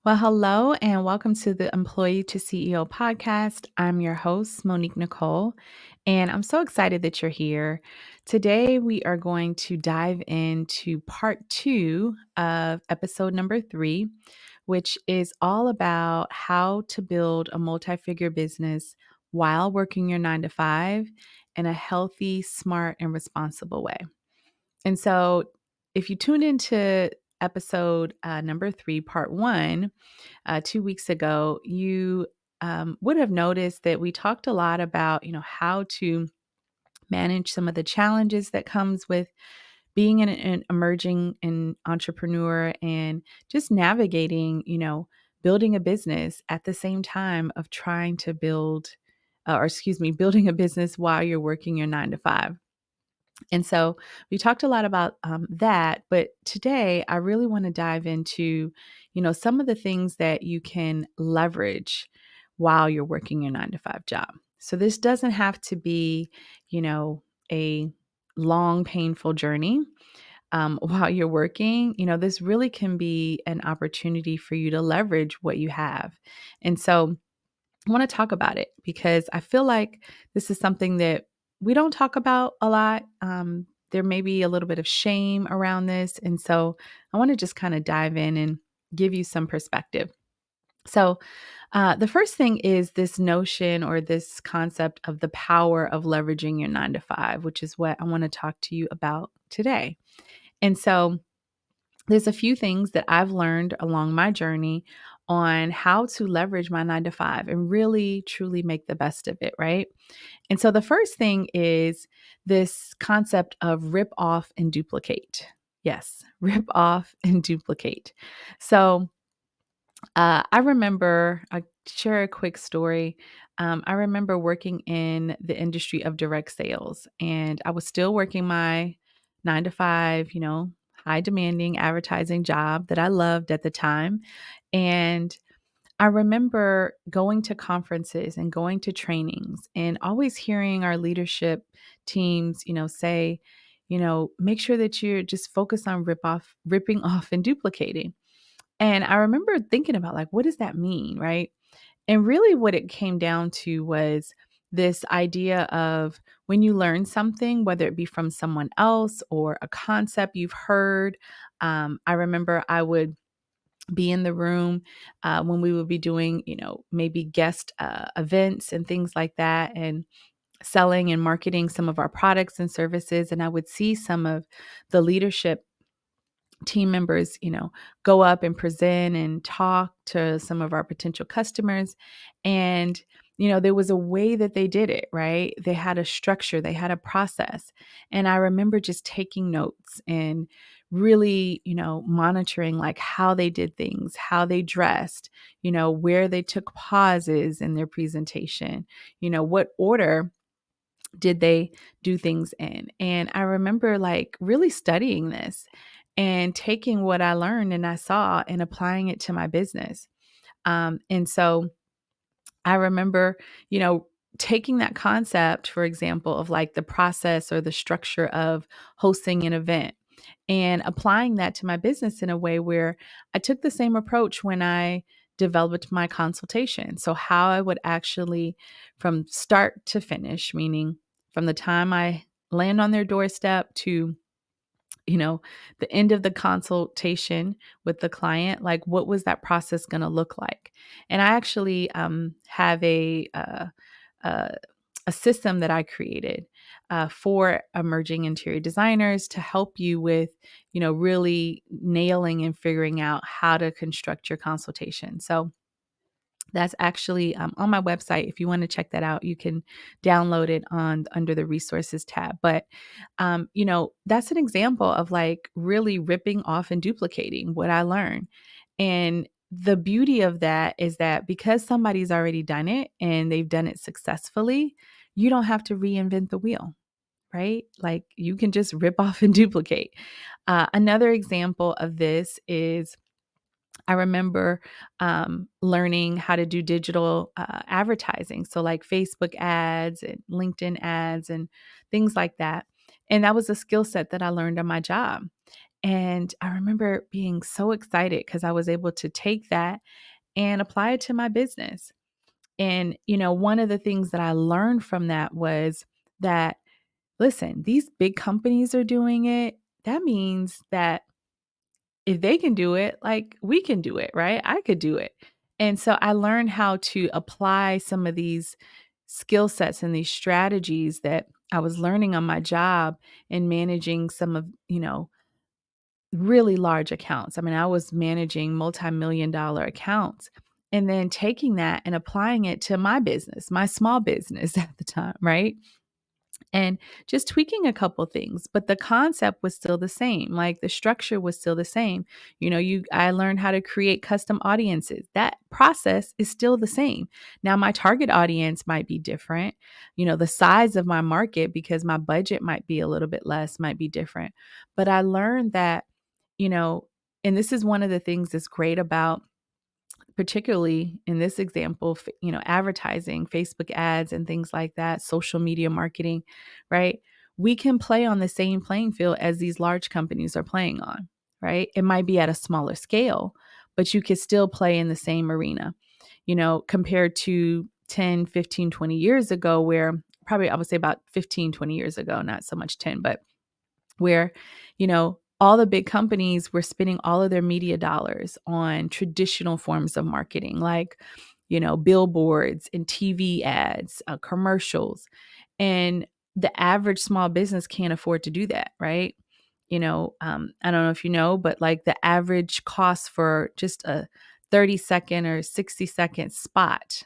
Well, hello and welcome to the Employee to CEO podcast. I'm your host, Monique Nicole, and I'm so excited that you're here. Today, we are going to dive into part two of episode number three, which is all about how to build a multi figure business while working your 9 to 5 in a healthy, smart, and responsible way. And so, if you tune into episode number three, part one, 2 weeks ago, you would have noticed that we talked a lot about, how to manage some of the challenges that comes with being an emerging an entrepreneur and just navigating, building a business at the same time of trying to building a business while you're working your 9 to 5. And so we talked a lot about that, but today I really want to dive into, some of the things that you can leverage while you're working your 9 to 5 job. So this doesn't have to be, a long, painful journey while you're working. This really can be an opportunity for you to leverage what you have. And so I want to talk about it because I feel like this is something that we don't talk about a lot. There may be a little bit of shame around this. And so I want to just kind of dive in and give you some perspective. So, the first thing is this notion or this concept of the power of leveraging your 9 to 5, which is what I want to talk to you about today. And so, there's a few things that I've learned along my journey on how to leverage my 9 to 5 and really truly make the best of it, right? And so the first thing is this concept of rip off and duplicate. Yes, rip off and duplicate. So I remember, I share a quick story. I remember working in the industry of direct sales, and I was still working my 9 to 5, high demanding advertising job that I loved at the time. And I remember going to conferences and going to trainings and always hearing our leadership teams, say, make sure that you're just focused on ripping off and duplicating. And I remember thinking about like, what does that mean? Right. And really what it came down to was this idea of when you learn something, whether it be from someone else or a concept you've heard. I remember I would be in the room when we would be doing, maybe guest events and things like that, and selling and marketing some of our products and services. And I would see some of the leadership team members, go up and present and talk to some of our potential customers. And, there was a way that they did it, right? They had a structure, they had a process. And I remember just taking notes and really, monitoring like how they did things, how they dressed, where they took pauses in their presentation, what order did they do things in? And I remember like really studying this and taking what I learned and I saw and applying it to my business. And so I remember, taking that concept, for example, of like the process or the structure of hosting an event and applying that to my business in a way where I took the same approach when I developed my consultation. So, how I would actually, from start to finish, meaning from the time I land on their doorstep to the end of the consultation with the client, like what was that process going to look like? And I actually have uh, a system that I created for emerging interior designers to help you with, really nailing and figuring out how to construct your consultation. So that's actually on my website. If you want to check that out, you can download it on under the resources tab. But that's an example of like really ripping off and duplicating what I learned. And the beauty of that is that because somebody's already done it and they've done it successfully, you don't have to reinvent the wheel, right? Like you can just rip off and duplicate. Another example of this is I remember learning how to do digital advertising. So, like Facebook ads and LinkedIn ads and things like that. And that was a skill set that I learned on my job. And I remember being so excited because I was able to take that and apply it to my business. And, one of the things that I learned from that was that, listen, these big companies are doing it. That means that if they can do it, like we can do it, right? I could do it. And so I learned how to apply some of these skill sets and these strategies that I was learning on my job and managing some of, really large accounts. I mean, I was managing multi-million dollar accounts and then taking that and applying it to my business, my small business at the time, right? And just tweaking a couple things, but the concept was still the same. Like the structure was still the same. I learned how to create custom audiences. That process is still the same. Now my target audience might be different. The size of my market, because my budget might be a little bit less, might be different. But I learned that, you know, and this is one of the things that's great about, particularly in this example, advertising, Facebook ads and things like that, social media marketing, right? We can play on the same playing field as these large companies are playing on, right? It might be at a smaller scale, but you could still play in the same arena, compared to 10, 15, 20 years ago, where probably I would say about 15, 20 years ago, not so much 10, but where, all the big companies were spending all of their media dollars on traditional forms of marketing, like, billboards and TV ads, commercials. And the average small business can't afford to do that, right? I don't know if you know, but like the average cost for just a 30-second or 60-second spot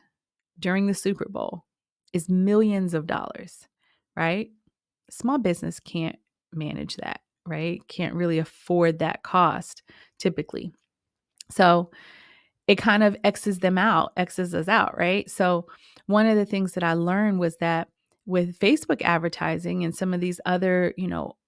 during the Super Bowl is millions of dollars, right? Small business can't manage that, right? Can't really afford that cost typically. So it kind of X's us out, right? So one of the things that I learned was that with Facebook advertising and some of these other,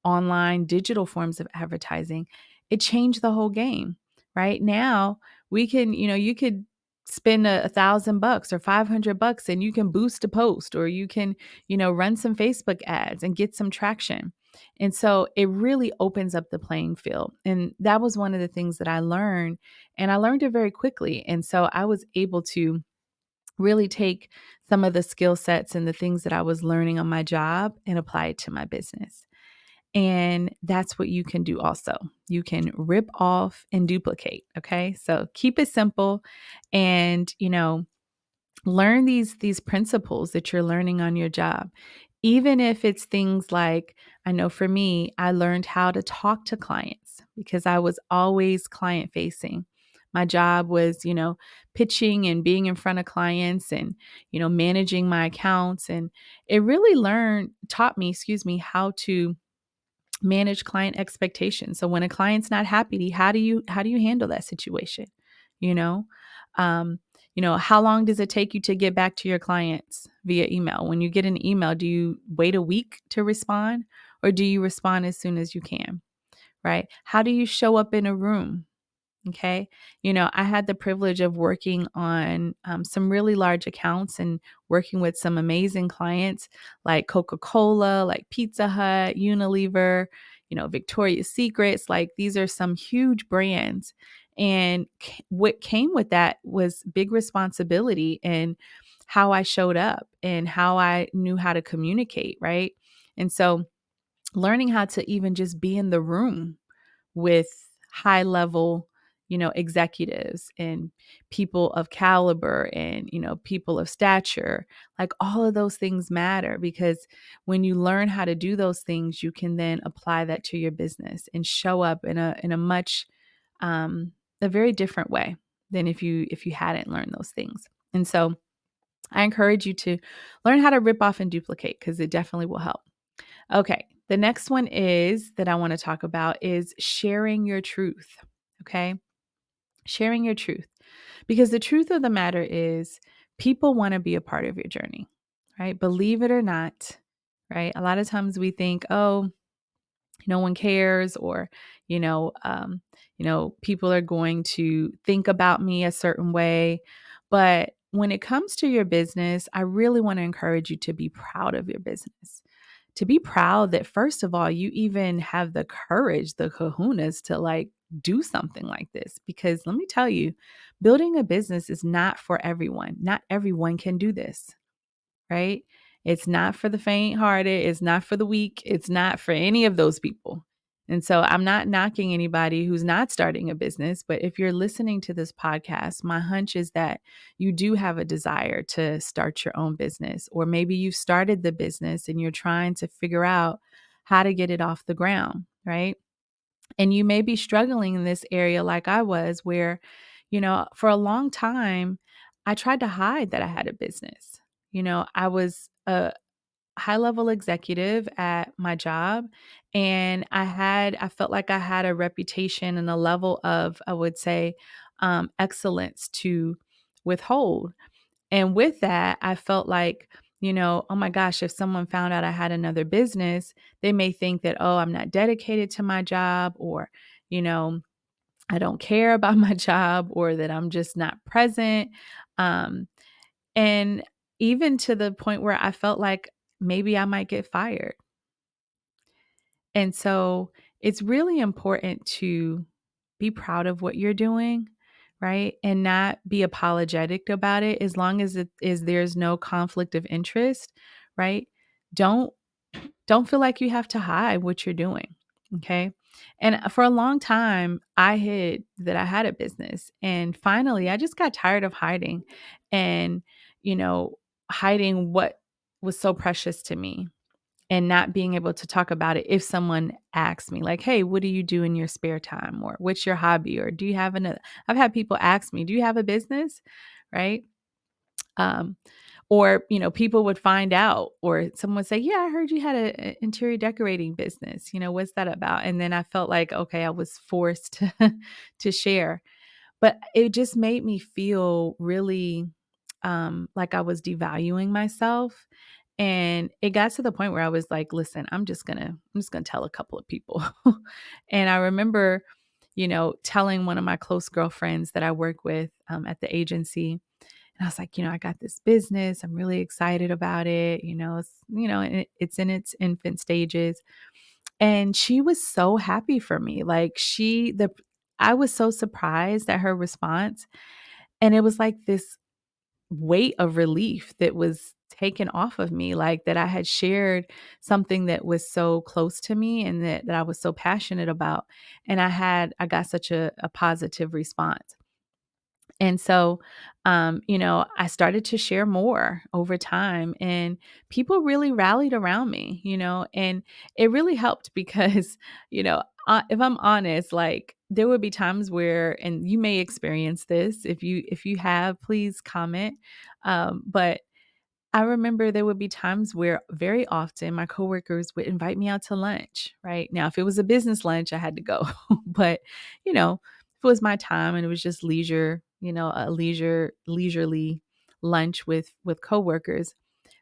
online digital forms of advertising, it changed the whole game. Right now, we can, you could spend $1,000 or $500 and you can boost a post, or you can, run some Facebook ads and get some traction. And so it really opens up the playing field. And that was one of the things that I learned, and I learned it very quickly. And so I was able to really take some of the skill sets and the things that I was learning on my job and apply it to my business. And that's what you can do also. You can rip off and duplicate. Okay. So keep it simple and, learn these principles that you're learning on your job. Even if it's things like, I know for me, I learned how to talk to clients because I was always client facing. My job was, pitching and being in front of clients and, managing my accounts. And it really taught me, how to manage client expectations. So when a client's not happy, how do you handle that situation? You know, um, how long does it take you to get back to your clients via email? When you get an email, do you wait a week to respond, or do you respond as soon as you can? Right? How do you show up in a room? Okay. I had the privilege of working on some really large accounts and working with some amazing clients like Coca-Cola, like Pizza Hut, Unilever, Victoria's Secrets. Like these are some huge brands. And what came with that was big responsibility and how I showed up and how I knew how to communicate. Right. And so learning how to even just be in the room with high level, executives and people of caliber and, people of stature. Like all of those things matter because when you learn how to do those things, you can then apply that to your business and show up in a much, a very different way than if you hadn't learned those things. And so I encourage you to learn how to rip off and duplicate because it definitely will help. Okay. The next one is that I want to talk about is sharing your truth. Okay. Sharing your truth. Because the truth of the matter is people want to be a part of your journey, right? Believe it or not, right? A lot of times we think, oh, no one cares, or, people are going to think about me a certain way. But when it comes to your business, I really want to encourage you to be proud of your business to be proud that first of all, you even have the courage, the kahunas to like do something like this. Because let me tell you, building a business is not for everyone. Not everyone can do this, right? It's not for the faint hearted. It's not for the weak. It's not for any of those people. And so I'm not knocking anybody who's not starting a business, but if you're listening to this podcast, my hunch is that you do have a desire to start your own business, or maybe you've started the business and you're trying to figure out how to get it off the ground, right? And you may be struggling in this area like I was, where, for a long time, I tried to hide that I had a business. I was a high level executive at my job, and I felt like I had a reputation and a level of, I would say, excellence to withhold. And with that, I felt like, oh my gosh, if someone found out I had another business, they may think that, oh, I'm not dedicated to my job, or, you know, I don't care about my job, or that I'm just not present. Um, and even to the point where I felt like maybe I might get fired. And so it's really important to be proud of what you're doing, right? And not be apologetic about it, as long as there's no conflict of interest, right? Don't don't feel like you have to hide what you're doing. Okay? And for a long time, I hid that I had a business. And finally, I just got tired of hiding and, you know, hiding what was so precious to me, and not being able to talk about it if someone asks me, like, hey, what do you do in your spare time, or what's your hobby, or do you have another? I've had people ask me, do you have a business, right? um or people would find out, or someone would say, yeah, I heard you had a interior decorating business, what's that about? And then I felt like, okay, I was forced to to share. But it just made me feel really like I was devaluing myself. And it got to the point where I was like, listen, I'm just gonna tell a couple of people. And I remember, telling one of my close girlfriends that I work with at the agency. And I was like, I got this business. I'm really excited about it. It's in its infant stages. And she was so happy for me. Like I was so surprised at her response. And it was like this weight of relief that was taken off of me, like that I had shared something that was so close to me, and that I was so passionate about. And I got such a positive response. And so, I started to share more over time, and people really rallied around me, and it really helped because, if I'm honest, like there would be times where, and you may experience this, if you have, please comment. But I remember there would be times where very often my coworkers would invite me out to lunch, right? Now, if it was a business lunch, I had to go. But, if it was my time and it was just leisure, a leisurely lunch with coworkers,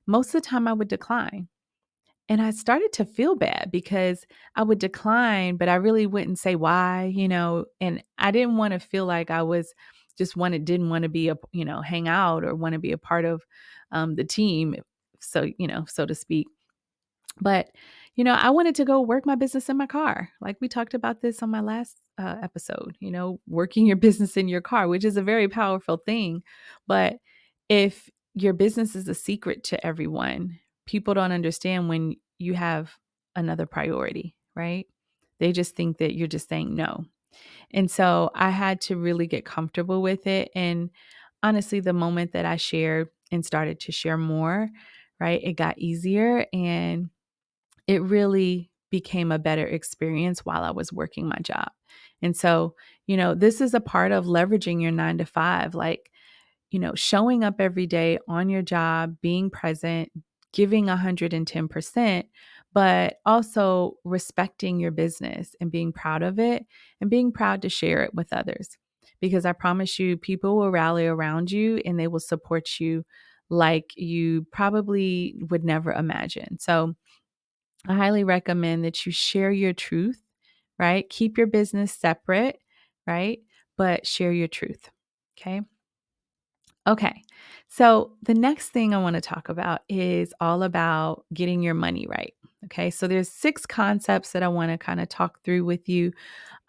most of the time I would decline. And I started to feel bad because I would decline, but I really wouldn't say why, and I didn't want to feel like I was didn't want to be hang out or want to be a part of the team. So, so to speak. But, I wanted to go work my business in my car. Like we talked about this on my last episode, working your business in your car, which is a very powerful thing. But if your business is a secret to everyone, people don't understand when you have another priority, right? They just think that you're just saying no. And so I had to really get comfortable with it. And honestly, the moment that I shared and started to share more, right, it got easier, and it really became a better experience while I was working my job. And so, this is a part of leveraging your 9 to 5, like, showing up every day on your job, being present, giving 110%, but also respecting your business and being proud of it, and being proud to share it with others. Because I promise you, people will rally around you and they will support you like you probably would never imagine. So, I highly recommend that you share your truth, right? Keep your business separate, right? But share your truth. Okay. Okay. So the next thing I want to talk about is all about getting your money right. Okay, so there's 6 concepts that I want to kind of talk through with you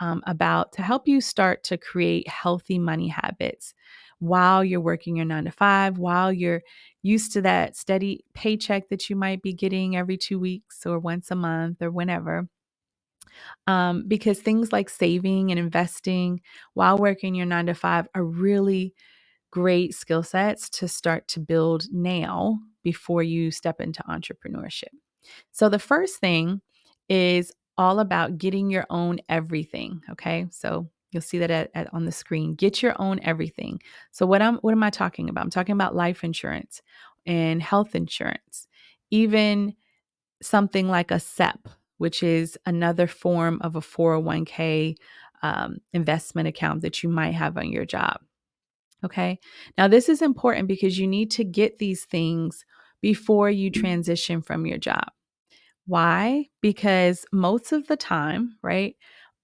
about to help you start to create healthy money habits while you're working your 9 to 5, while you're used to that steady paycheck that you might be getting every 2 weeks or once a month or whenever. Because things like saving and investing while working your 9 to 5 are really great skill sets to start to build now before you step into entrepreneurship. So the first thing is all about getting your own everything. Okay. So you'll see that on the screen. Get your own everything. So what am I talking about? I'm talking about life insurance and health insurance, even something like a SEP, which is another form of a 401k investment account that you might have on your job. Okay. Now, this is important because you need to get these things before you transition from your job. Why? Because most of the time, right,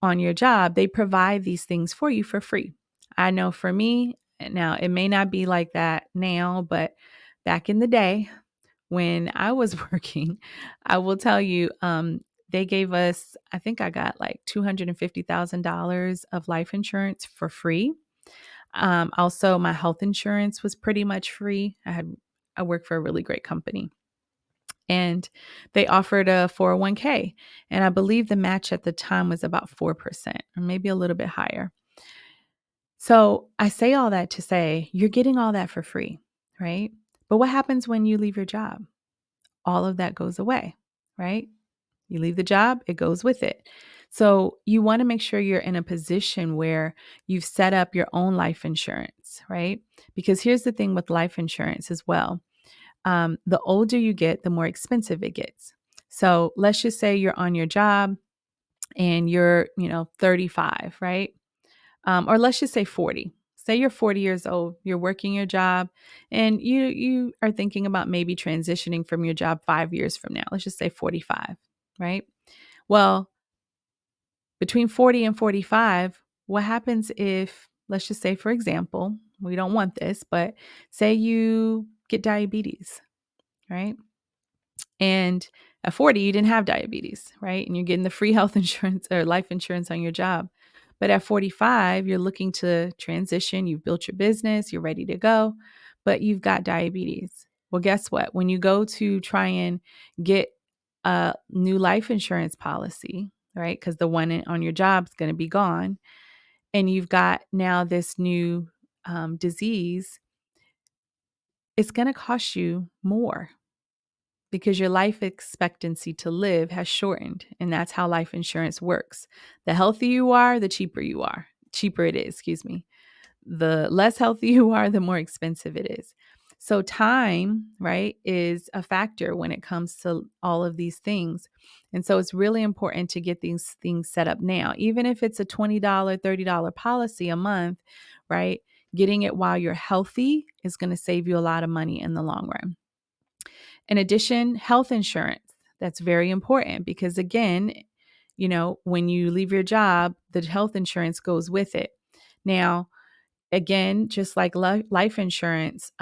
on your job, they provide these things for you for free. I know for me, now it may not be like that now, but back in the day when I was working, I will tell you, they gave us, I think I got like $250,000 of life insurance for free. Also, my health insurance was pretty much free. I worked for a really great company, and they offered a 401k, and I believe the match at the time was about 4% or maybe a little bit higher. So I say all that to say you're getting all that for free, right? But what happens when you leave your job? All of that goes away, right? You leave the job, it goes with it. So you want to make sure you're in a position where you've set up your own life insurance, right? Because here's the thing with life insurance as well. The older you get, the more expensive it gets. So let's just say you're on your job and you're, 35, right? Or let's just say 40. Say you're 40 years old, you're working your job, and you are thinking about maybe transitioning from your job 5 years from now. Let's just say 45, right? Well, between 40 and 45, what happens if, let's just say, for example, we don't want this, but say you get diabetes, right? And at 40, you didn't have diabetes, right? And you're getting the free health insurance or life insurance on your job. But at 45, you're looking to transition. You've built your business, you're ready to go, but you've got diabetes. Well, guess what? When you go to try and get a new life insurance policy, right? Because the one on your job is going to be gone, and you've got now this new disease, it's going to cost you more because your life expectancy to live has shortened. And that's how life insurance works. The healthier you are, the cheaper it is, excuse me. The less healthy you are, the more expensive it is. So time, right, is a factor when it comes to all of these things. And so it's really important to get these things set up now. Even if it's a $20, $30 policy a month, right? Getting it while you're healthy is going to save you a lot of money in the long run. In addition, health insurance. That's very important because, again, when you leave your job, the health insurance goes with it. Now, again, just like life insurance,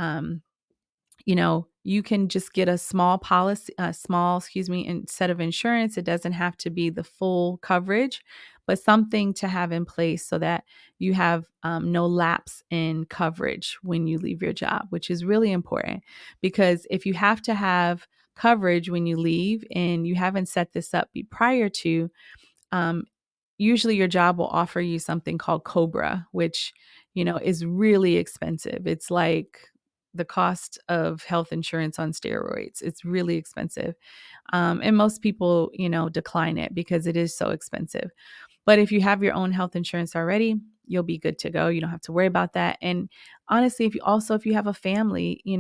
you can just get a small policy, instead of insurance. It doesn't have to be the full coverage, but something to have in place so that you have no lapse in coverage when you leave your job, which is really important. Because if you have to have coverage when you leave and you haven't set this up prior to, um, usually your job will offer you something called Cobra, which, is really expensive. It's like the cost of health insurance on steroids. It's really expensive. And most people, decline it because it is so expensive. But if you have your own health insurance already, you'll be good to go. You don't have to worry about that. And honestly, if you have a family, you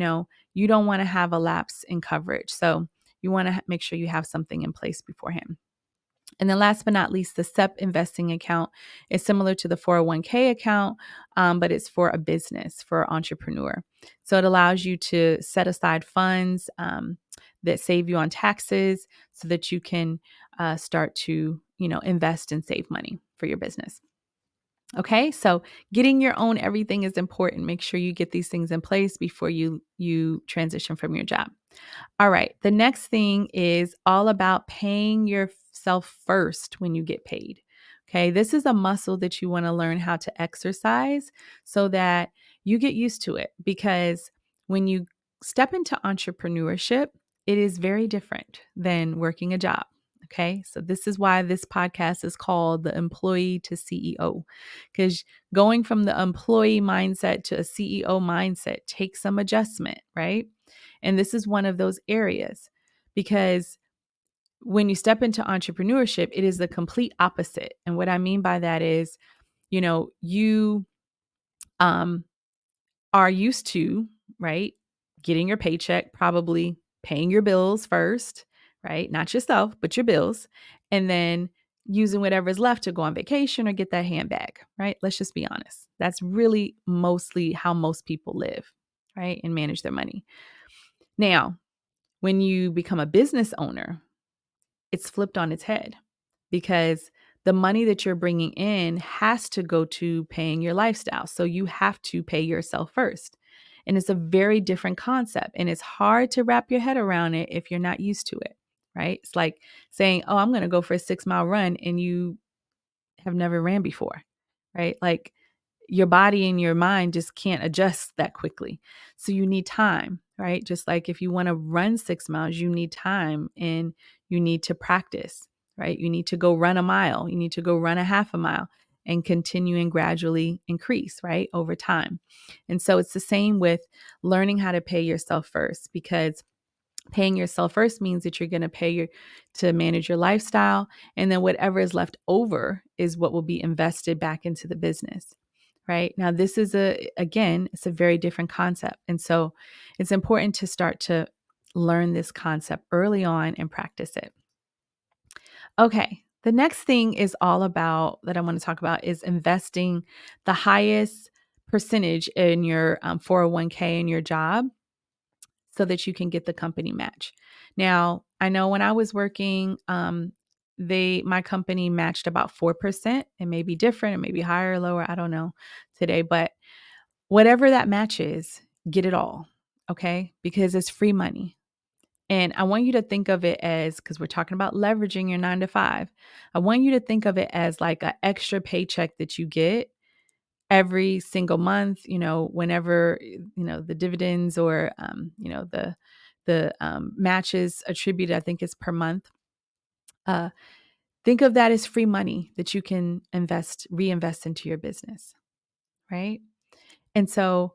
don't want to have a lapse in coverage. So you want to make sure you have something in place beforehand. And then last but not least, the SEP investing account is similar to the 401k account, but it's for a business, for an entrepreneur. So it allows you to set aside funds that save you on taxes so that you can start to, invest and save money for your business. Okay, so getting your own everything is important. Make sure you get these things in place before you transition from your job. All right, the next thing is all about paying yourself first when you get paid. Okay, this is a muscle that you want to learn how to exercise so that you get used to it, because when you step into entrepreneurship, it is very different than working a job. Okay, so this is why this podcast is called the Employee to CEO, because going from the employee mindset to a CEO mindset takes some adjustment, right? And this is one of those areas, because when you step into entrepreneurship, it is the complete opposite. And what I mean by that is, you um, are used to, right, getting your paycheck, probably paying your bills first, right? Not yourself, but your bills. And then using whatever's left to go on vacation or get that handbag, right? Let's just be honest. That's really mostly how most people live, right? And manage their money. Now, when you become a business owner, it's flipped on its head, because the money that you're bringing in has to go to paying your lifestyle. So you have to pay yourself first. And it's a very different concept. And it's hard to wrap your head around it if you're not used to it, right? It's like saying, oh, I'm going to go for a 6 mile run, and you have never ran before, right? Like, your body and your mind just can't adjust that quickly. So you need time, right? Just like if you want to run 6 miles, you need time and you need to practice, right? You need to go run a mile, you need to go run a half a mile and continue and gradually increase, right? Over time. And so it's the same with learning how to pay yourself first, because paying yourself first means that you're going to to manage your lifestyle. And then whatever is left over is what will be invested back into the business. Right now, this is again, it's a very different concept. And so it's important to start to learn this concept early on and practice it. Okay. The next thing is all about that I want to talk about is investing the highest percentage in your 401k in your job, so that you can get the company match. Now, I know when I was working, my company matched about 4%. It may be different, it may be higher or lower, I don't know today, but whatever that match is, get it all, okay? Because it's free money. And I want you to think of it as, because we're talking about leveraging your 9 to 5, I want you to think of it as like an extra paycheck that you get every single month, whenever, the dividends or, the matches attributed, I think it's per month. Uh, think of that as free money that you can reinvest into your business, right? And so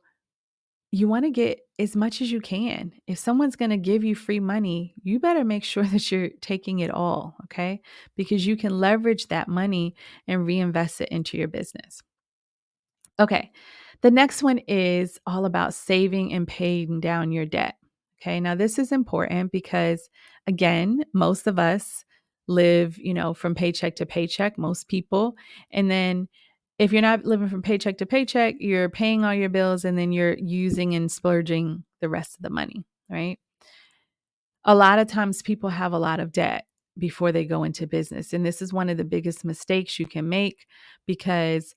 you want to get as much as you can. If someone's going to give you free money, you better make sure that you're taking it all, okay? Because you can leverage that money and reinvest it into your business. Okay. The next one is all about saving and paying down your debt. Okay. Now, this is important because, again, most of us live, from paycheck to paycheck, most people. And then if you're not living from paycheck to paycheck, you're paying all your bills and then you're using and splurging the rest of the money, right? A lot of times people have a lot of debt before they go into business. And this is one of the biggest mistakes you can make, because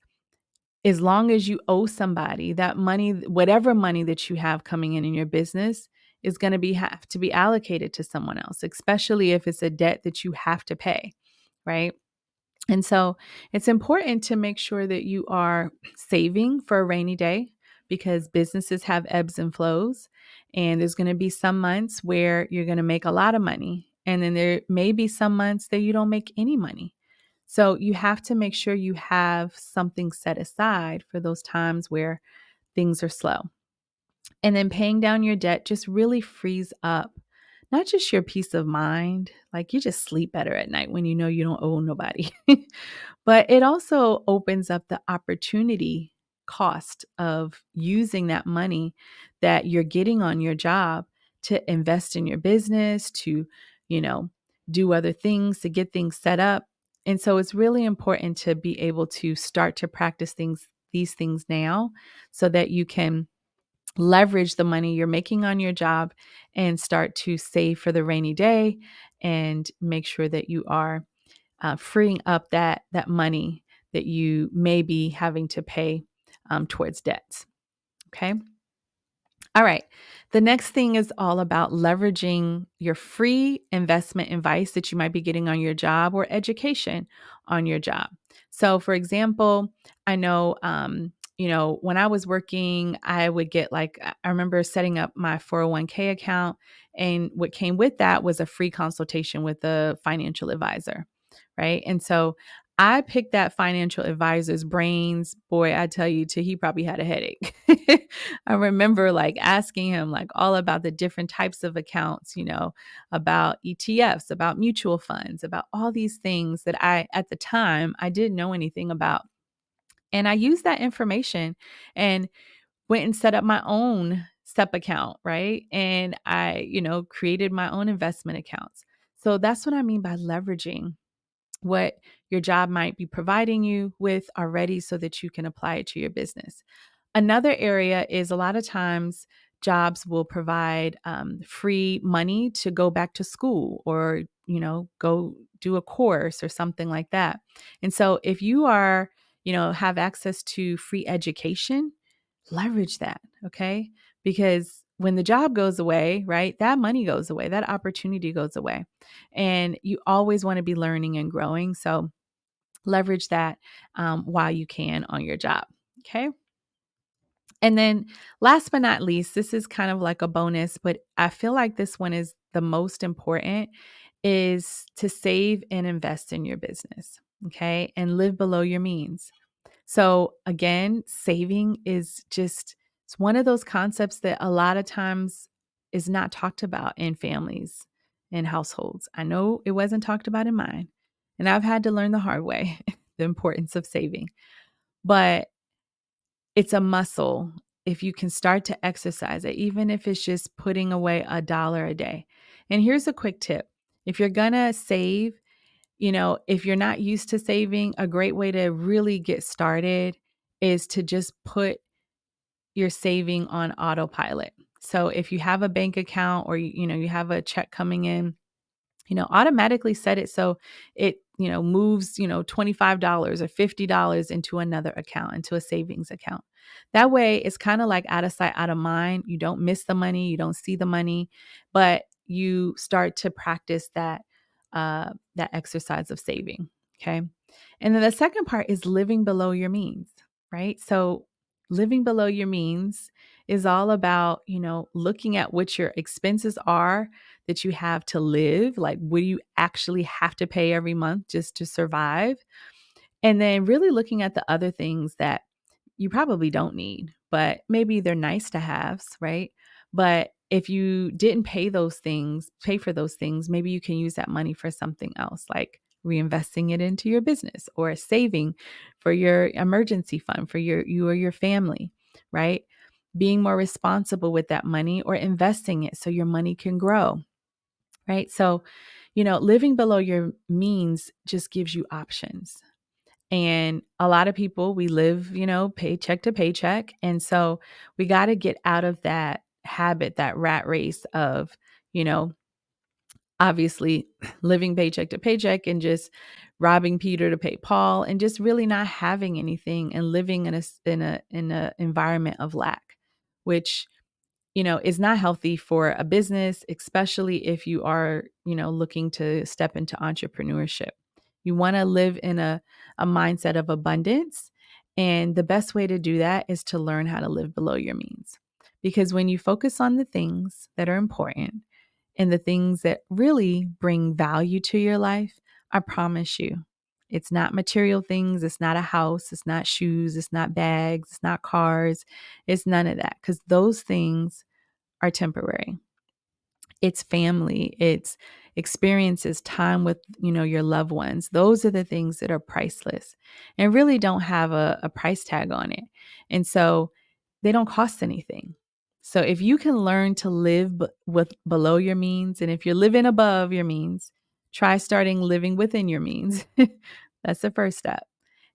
as long as you owe somebody that money, whatever money that you have coming in your business is going to have to be allocated to someone else, especially if it's a debt that you have to pay, right? And so it's important to make sure that you are saving for a rainy day, because businesses have ebbs and flows. And there's going to be some months where you're going to make a lot of money. And then there may be some months that you don't make any money. So you have to make sure you have something set aside for those times where things are slow. And then paying down your debt just really frees up not just your peace of mind, like you just sleep better at night when you know you don't owe nobody, but it also opens up the opportunity cost of using that money that you're getting on your job to invest in your business, to, you know, do other things, to get things set up. And so it's really important to be able to start to practice these things now, so that you can leverage the money you're making on your job and start to save for the rainy day, and make sure that you are freeing up that money that you may be having to pay towards debts. Okay. All right. The next thing is all about leveraging your free investment advice that you might be getting on your job or education on your job. So, for example, I know, when I was working, I would get I remember setting up my 401k account, and what came with that was a free consultation with a financial advisor. Right. And so I picked that financial advisor's brains. Boy, I tell you, till he probably had a headache. I remember asking him all about the different types of accounts, about ETFs, about mutual funds, about all these things that at the time, I didn't know anything about. And I used that information and went and set up my own SEP account, right? And I, created my own investment accounts. So that's what I mean by leveraging what your job might be providing you with already so that you can apply it to your business. Another area is a lot of times jobs will provide free money to go back to school or, go do a course or something like that. And so if you are, have access to free education, leverage that. Okay. Because when the job goes away, right, that money goes away, that opportunity goes away. And you always want to be learning and growing. So leverage that while you can on your job. Okay. And then last but not least, this is kind of like a bonus, but I feel like this one is the most important, is to save and invest in your business. Okay. And live below your means. So again, saving is it's one of those concepts that a lot of times is not talked about in families and households. I know it wasn't talked about in mine, and I've had to learn the hard way the importance of saving. But it's a muscle if you can start to exercise it, even if it's just putting away $1 a day. And here's a quick tip. If you're going to save, if you're not used to saving, a great way to really get started is to just put your saving on autopilot. So if you have a bank account or you have a check coming in, automatically set it so it, moves, $25 or $50 into another account, into a savings account. That way it's kind of like out of sight, out of mind. You don't miss the money, you don't see the money, but you start to practice that exercise of saving. Okay. And then the second part is living below your means, right? So living below your means is all about, looking at what your expenses are that you have to live. Like, what do you actually have to pay every month just to survive? And then really looking at the other things that you probably don't need, but maybe they're nice to haves, right? But if you didn't pay for those things, maybe you can use that money for something else, like reinvesting it into your business or saving for your emergency fund for you or your family, right? Being more responsible with that money or investing it so your money can grow, right? So, living below your means just gives you options. And a lot of people, we live, paycheck to paycheck. And so we got to get out of that habit, that rat race of, you know, obviously living paycheck to paycheck and just robbing Peter to pay Paul and just really not having anything and living in a environment of lack, which is not healthy for a business, especially if you are, looking to step into entrepreneurship. You want to live in a mindset of abundance. And the best way to do that is to learn how to live below your means. Because when you focus on the things that are important and the things that really bring value to your life, I promise you, it's not material things. It's not a house. It's not shoes. It's not bags. It's not cars. It's none of that, because those things are temporary. It's family, it's experiences, time with, your loved ones. Those are the things that are priceless and really don't have a price tag on it. And so they don't cost anything. So if you can learn to live with below your means, and if you're living above your means, try starting living within your means. That's the first step.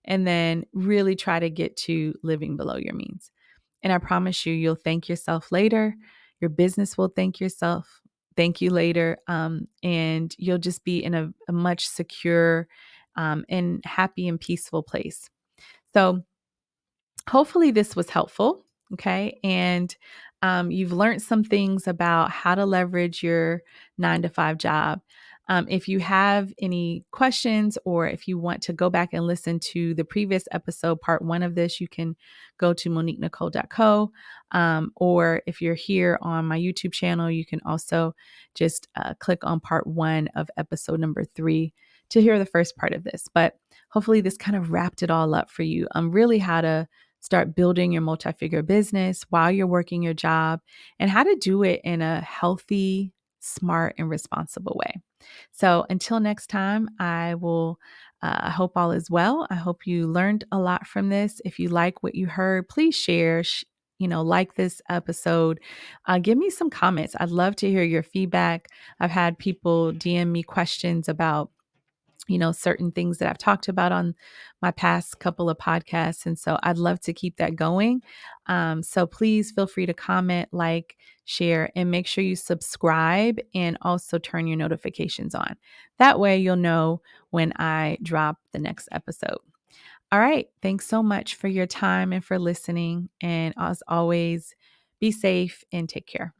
And then really try to get to living below your means. And I promise you, you'll thank yourself later. Your business will thank you later. And you'll just be in a much secure and happy and peaceful place. So hopefully this was helpful. Okay. And you've learned some things about how to leverage your 9 to 5 job. If you have any questions or if you want to go back and listen to the previous episode, part 1 of this, you can go to moniquenicole.co. Or if you're here on my YouTube channel, you can also just click on part 1 of episode number 3 to hear the first part of this. But hopefully this kind of wrapped it all up for you. Really how to start building your multi-figure business while you're working your job and how to do it in a healthy, smart, and responsible way. So until next time, I hope all is well. I hope you learned a lot from this. If you like what you heard, please share, like this episode. Give me some comments. I'd love to hear your feedback. I've had people DM me questions about certain things that I've talked about on my past couple of podcasts. And so I'd love to keep that going. So please feel free to comment, like, share, and make sure you subscribe and also turn your notifications on. That way you'll know when I drop the next episode. All right. Thanks so much for your time and for listening. And as always, be safe and take care.